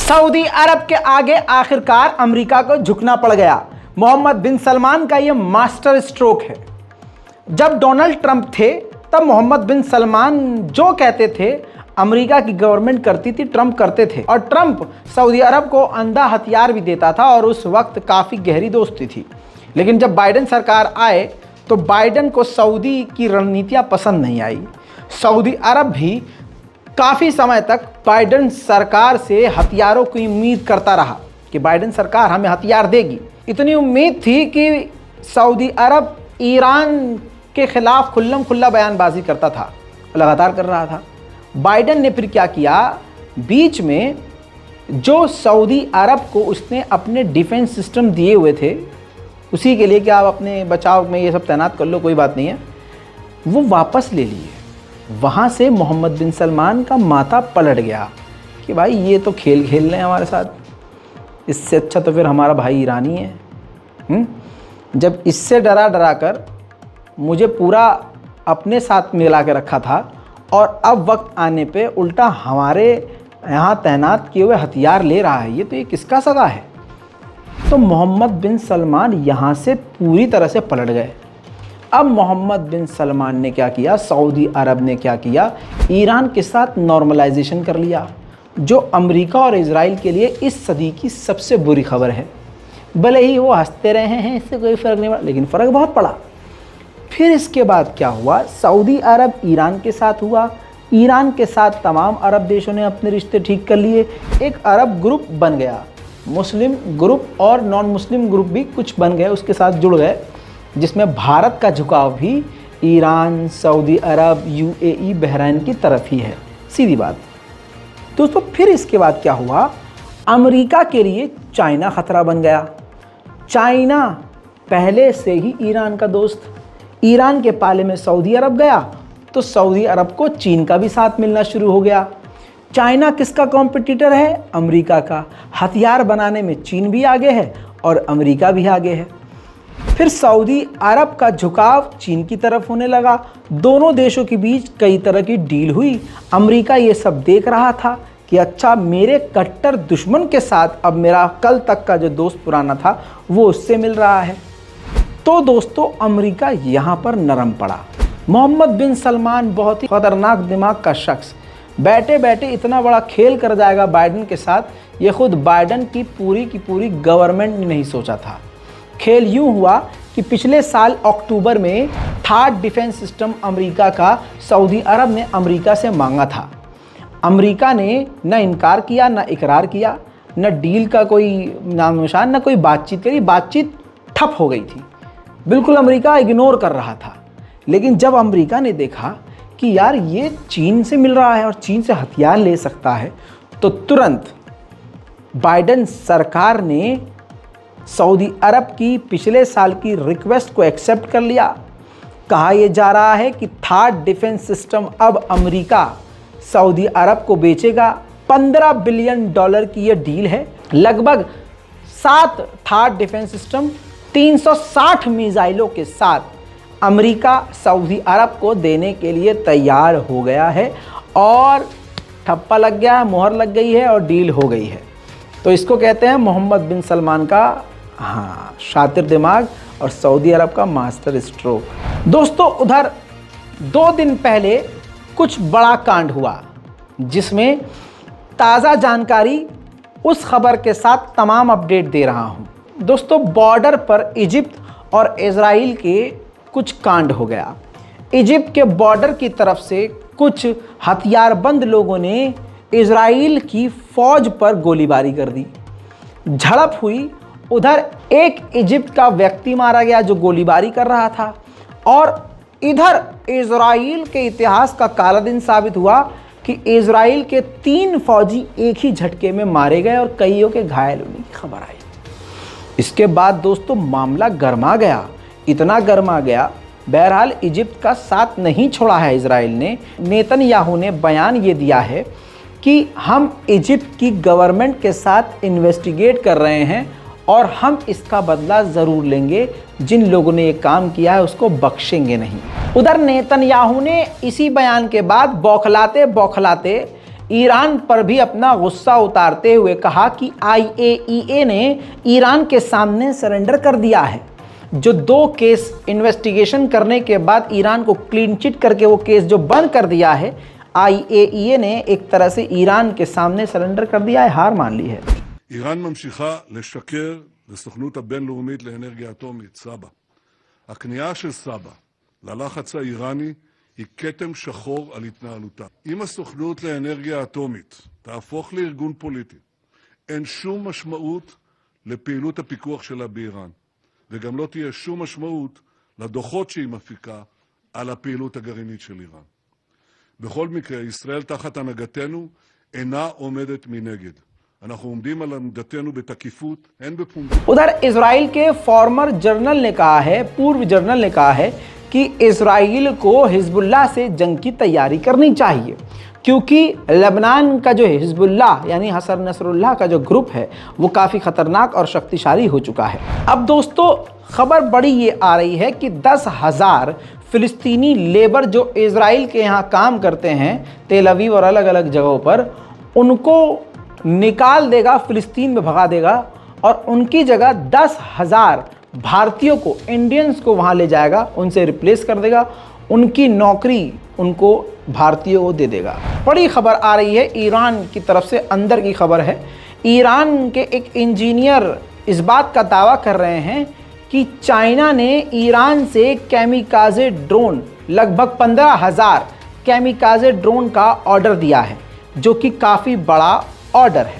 Saudi अरब के आगे आखिरकार अमेरिका को झुकना पड़ गया। मोहम्मद बिन सलमान का यह मास्टर स्ट्रोक है। जब डोनाल्ड ट्रंप थे तब मोहम्मद बिन सलमान जो कहते थे अमेरिका की गवर्नमेंट करती थी, ट्रंप करते थे। और ट्रंप सऊदी अरब को अंधा हथियार भी देता था और उस वक्त काफ़ी गहरी दोस्ती थी। लेकिन जब बाइडेन सरकार आए तो बाइडेन को सऊदी की रणनीतियाँ पसंद नहीं आई। सऊदी अरब भी काफ़ी समय तक बाइडेन सरकार से हथियारों की उम्मीद करता रहा कि बाइडेन सरकार हमें हथियार देगी। इतनी उम्मीद थी कि सऊदी अरब ईरान के खिलाफ खुल्लम खुल्ला बयानबाजी करता था, लगातार कर रहा था। बाइडेन ने फिर क्या किया, बीच में जो सऊदी अरब को उसने अपने डिफेंस सिस्टम दिए हुए थे, उसी के लिए कि आप अपने बचाव में ये सब तैनात कर लो, कोई बात नहीं है, वो वापस ले लिए। वहाँ से मोहम्मद बिन सलमान का माथा पलट गया कि भाई ये तो खेल खेल रहे हैं हमारे साथ, इससे अच्छा तो फिर हमारा भाई ईरानी है। जब इससे डरा डरा कर मुझे पूरा अपने साथ मिला के रखा था और अब वक्त आने पे उल्टा हमारे यहाँ तैनात किए हुए हथियार ले रहा है, ये किसका सगा है। तो मोहम्मद बिन सलमान यहाँ से पूरी तरह से पलट गए। अब मोहम्मद बिन सलमान ने क्या किया, सऊदी अरब ने क्या किया, ईरान के साथ नॉर्मलाइजेशन कर लिया, जो अमेरिका और इजराइल के लिए इस सदी की सबसे बुरी खबर है। भले ही वो हंसते रहे हैं, इससे कोई फ़र्क नहीं पड़ा, लेकिन फ़र्क बहुत पड़ा। फिर इसके बाद क्या हुआ, सऊदी अरब ईरान के साथ हुआ, ईरान के साथ तमाम अरब देशों ने अपने रिश्ते ठीक कर लिए। एक अरब ग्रुप बन गया, मुस्लिम ग्रुप और नॉन मुस्लिम ग्रुप भी कुछ बन गए, उसके साथ जुड़ गए, जिसमें भारत का झुकाव भी ईरान, सऊदी अरब, यूएई, बहरीन की तरफ ही है, सीधी बात। दोस्तों फिर इसके बाद क्या हुआ, अमेरिका के लिए चाइना ख़तरा बन गया। चाइना पहले से ही ईरान का दोस्त, ईरान के पाले में सऊदी अरब गया तो सऊदी अरब को चीन का भी साथ मिलना शुरू हो गया। चाइना किसका कॉम्पिटिटर है, अमेरिका का। हथियार बनाने में चीन भी आगे है और अमेरिका भी आगे है। फिर सऊदी अरब का झुकाव चीन की तरफ होने लगा, दोनों देशों के बीच कई तरह की डील हुई। अमेरिका ये सब देख रहा था कि अच्छा, मेरे कट्टर दुश्मन के साथ अब मेरा कल तक का जो दोस्त पुराना था वो उससे मिल रहा है। तो दोस्तों अमेरिका यहाँ पर नरम पड़ा। मोहम्मद बिन सलमान बहुत ही खतरनाक दिमाग का शख्स, बैठे बैठे इतना बड़ा खेल कर जाएगा बाइडेन के साथ, ये खुद बाइडेन की पूरी गवर्नमेंट ने नहीं सोचा था। खेल यूँ हुआ कि पिछले साल अक्टूबर में थर्ड डिफेंस सिस्टम अमेरिका का सऊदी अरब ने अमेरिका से मांगा था। अमेरिका ने न इनकार किया, न इकरार किया, न डील का कोई नाम निशान, न कोई बातचीत करी। बातचीत ठप हो गई थी, बिल्कुल अमेरिका इग्नोर कर रहा था। लेकिन जब अमेरिका ने देखा कि यार ये चीन से मिल रहा है और चीन से हथियार ले सकता है, तो तुरंत बाइडेन सरकार ने सऊदी अरब की पिछले साल की रिक्वेस्ट को एक्सेप्ट कर लिया। कहा यह जा रहा है कि थर्ड डिफेंस सिस्टम अब अमेरिका सऊदी अरब को बेचेगा। $15 बिलियन की यह डील है। लगभग 7 थर्ड डिफेंस सिस्टम 360 मिसाइलों के साथ अमेरिका सऊदी अरब को देने के लिए तैयार हो गया है और ठप्पा लग गया है, मोहर लग गई है और डील हो गई है। तो इसको कहते हैं मोहम्मद बिन सलमान का शातिर दिमाग और सऊदी अरब का मास्टर स्ट्रोक। दोस्तों उधर 2 दिन पहले कुछ बड़ा कांड हुआ, जिसमें ताज़ा जानकारी उस खबर के साथ तमाम अपडेट दे रहा हूँ। दोस्तों बॉर्डर पर इजिप्ट और इजराइल के कुछ कांड हो गया। इजिप्ट के बॉर्डर की तरफ से कुछ हथियारबंद लोगों ने इजराइल की फ़ौज पर गोलीबारी कर दी, झड़प हुई। उधर एक इजिप्ट का व्यक्ति मारा गया जो गोलीबारी कर रहा था, और इधर इजराइल के इतिहास का काला दिन साबित हुआ कि इजराइल के 3 फौजी एक ही झटके में मारे गए और कईयों के घायल होने की खबर आई। इसके बाद दोस्तों मामला गर्मा गया, इतना गर्मा गया, बहरहाल इजिप्ट का साथ नहीं छोड़ा है इजराइल ने। नेतन्याहू ने बयान ये दिया है कि हम इजिप्ट की गवर्नमेंट के साथ इन्वेस्टिगेट कर रहे हैं और हम इसका बदला ज़रूर लेंगे, जिन लोगों ने ये काम किया है उसको बख्शेंगे नहीं। उधर नेतन्याहू ने इसी बयान के बाद बौखलाते बौखलाते ईरान पर भी अपना गुस्सा उतारते हुए कहा कि IAEA ने ईरान के सामने सरेंडर कर दिया है। जो 2 केस इन्वेस्टिगेशन करने के बाद ईरान को क्लीन चिट करके वो केस जो बंद कर दिया है, IAEA ने एक तरह से ईरान के सामने सरेंडर कर दिया है, हार मान ली है। איראן ממשיכה לשקר לסוכנות הבינלאומית לאנרגיה אטומית, סבא. הכניעה של סבא ללחץ האיראני היא כתם שחור על התנהלותה. אם הסוכנות לאנרגיה אטומית תהפוך לארגון פוליטי, אין שום משמעות לפעילות הפיקוח שלה באיראן, וגם לא תהיה שום משמעות לדוחות שהיא מפיקה על הפעילות הגרעינית של איראן. בכל מקרה, ישראל תחת הנהגתנו אינה עומדת מנגד. אנחנו עומדים על עמדתנו בתקיפות, הן בפומבי. उधर इजराइल के फॉर्मर जनरल ने कहा है, पूर्व जनरल ने कहा है कि इजराइल को हिजबुल्लाह से जंग की तैयारी करनी चाहिए, क्योंकि लेबनान का जो हिजबुल्लाह यानी हसन नसरुल्लाह का जो ग्रुप है वो काफ़ी ख़तरनाक और शक्तिशाली हो चुका है। अब दोस्तों खबर बड़ी ये आ रही है कि 10,000 फ़िलिस्तीनी लेबर जो इजराइल के यहाँ काम करते हैं तेल अवीव और अलग अलग जगहों पर, उनको निकाल देगा, फ़िलिस्तीन में भगा देगा और उनकी जगह 10,000 भारतीयों को, इंडियंस को वहाँ ले जाएगा, उनसे रिप्लेस कर देगा, उनकी नौकरी उनको भारतीयों को दे देगा। बड़ी खबर आ रही है ईरान की तरफ से, अंदर की खबर है। ईरान के एक इंजीनियर इस बात का दावा कर रहे हैं कि चाइना ने ईरान से कैमिकाज़े ड्रोन, लगभग 15,000 कैमिकाज़े ड्रोन का ऑर्डर दिया है, जो कि काफ़ी बड़ा ऑर्डर है।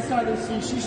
136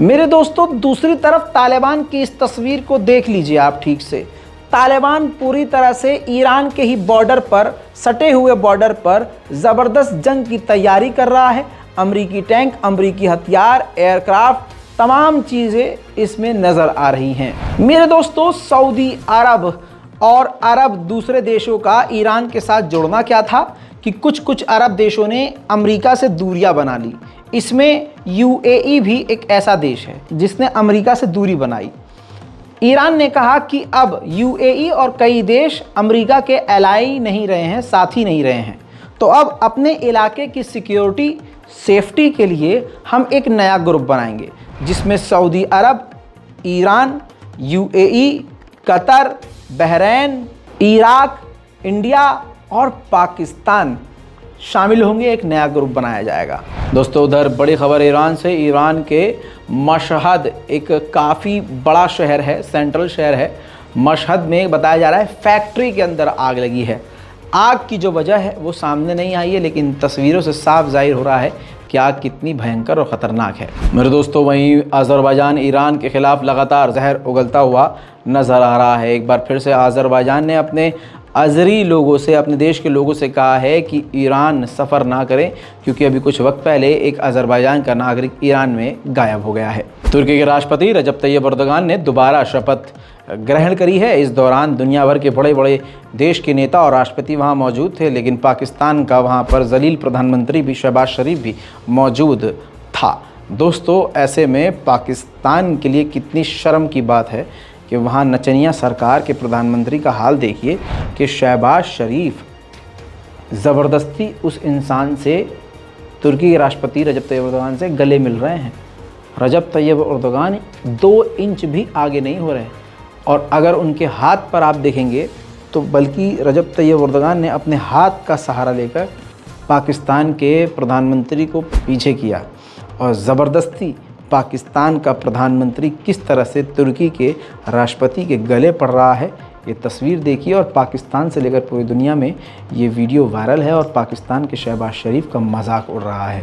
मेरे दोस्तों दूसरी तरफ तालिबान की इस तस्वीर को देख लीजिए आप ठीक से। तालिबान पूरी तरह से ईरान के ही बॉर्डर पर, सटे हुए बॉर्डर पर ज़बरदस्त जंग की तैयारी कर रहा है। अमरीकी टैंक, अमरीकी हथियार, एयरक्राफ्ट, तमाम चीज़ें इसमें नज़र आ रही हैं। मेरे दोस्तों सऊदी अरब और अरब दूसरे देशों का ईरान के साथ जुड़ना क्या था कि कुछ अरब देशों ने अमेरिका से दूरियां बना ली। इसमें UAE भी एक ऐसा देश है जिसने अमेरिका से दूरी बनाई। ईरान ने कहा कि अब UAE और कई देश अमेरिका के एलाई नहीं रहे हैं, साथी नहीं रहे हैं, तो अब अपने इलाके की सिक्योरिटी, सेफ्टी के लिए हम एक नया ग्रुप बनाएंगे जिसमें Saudi Arab, Iran, UAE, Qatar, Bahrain, Iraq, India और पाकिस्तान शामिल होंगे। एक नया ग्रुप बनाया जाएगा। दोस्तों उधर बड़ी खबर ईरान से। ईरान के मशहद एक काफ़ी बड़ा शहर है, सेंट्रल शहर है। मशहद में बताया जा रहा है फैक्ट्री के अंदर आग लगी है। आग की जो वजह है वो सामने नहीं आई है, लेकिन तस्वीरों से साफ जाहिर हो रहा है कि आग कितनी भयंकर और ख़तरनाक है। मेरे दोस्तों वहीं अज़रबैजान ईरान के ख़िलाफ़ लगातार जहर उगलता हुआ नज़र आ रहा है। एक बार फिर से अज़रबैजान ने अपने अज़री लोगों से, अपने देश के लोगों से कहा है कि ईरान सफ़र ना करें, क्योंकि अभी कुछ वक्त पहले एक अज़रबैजान का नागरिक ईरान में गायब हो गया है। तुर्की के राष्ट्रपति रजब तैयब एर्दोगान ने दोबारा शपथ ग्रहण करी है। इस दौरान दुनिया भर के बड़े बड़े देश के नेता और राष्ट्रपति वहां मौजूद थे, लेकिन पाकिस्तान का वहां पर जलील प्रधानमंत्री भी, शहबाज शरीफ भी मौजूद था। दोस्तों ऐसे में पाकिस्तान के लिए कितनी शर्म की बात है कि वहाँ नचनिया सरकार के प्रधानमंत्री का हाल देखिए कि शहबाज शरीफ ज़बरदस्ती उस इंसान से, तुर्की के राष्ट्रपति रजब तैयब एर्दोगान से गले मिल रहे हैं। रजब तैयब एर्दोगान 2 इंच भी आगे नहीं हो रहे, और अगर उनके हाथ पर आप देखेंगे तो बल्कि रजब तैयब एर्दोगान ने अपने हाथ का सहारा लेकर पाकिस्तान के प्रधानमंत्री को पीछे किया, और ज़बरदस्ती पाकिस्तान का प्रधानमंत्री किस तरह से तुर्की के राष्ट्रपति के गले पड़ रहा है, ये तस्वीर देखिए। और पाकिस्तान से लेकर पूरी दुनिया में ये वीडियो वायरल है और पाकिस्तान के शहबाज शरीफ का मजाक उड़ रहा है।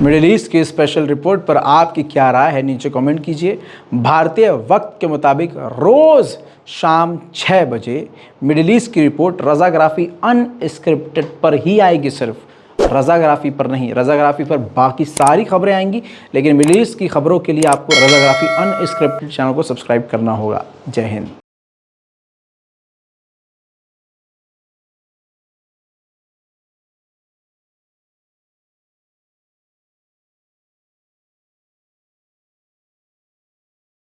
मिडिल ईस्ट की स्पेशल रिपोर्ट पर आपकी क्या राय है, नीचे कमेंट कीजिए। भारतीय वक्त के मुताबिक रोज़ शाम 6 बजे मिडिल ईस्ट की रिपोर्ट रज़ाग्राफ़ी अनस्क्रिप्टेड पर ही आएगी, सिर्फ रज़ाग्राफ़ी पर नहीं। रज़ाग्राफ़ी पर बाकी सारी खबरें आएंगी, लेकिन मिडिल ईस्ट की खबरों के लिए आपको रज़ाग्राफ़ी अनस्क्रिप्टेड चैनल को सब्सक्राइब करना होगा। जय हिंद।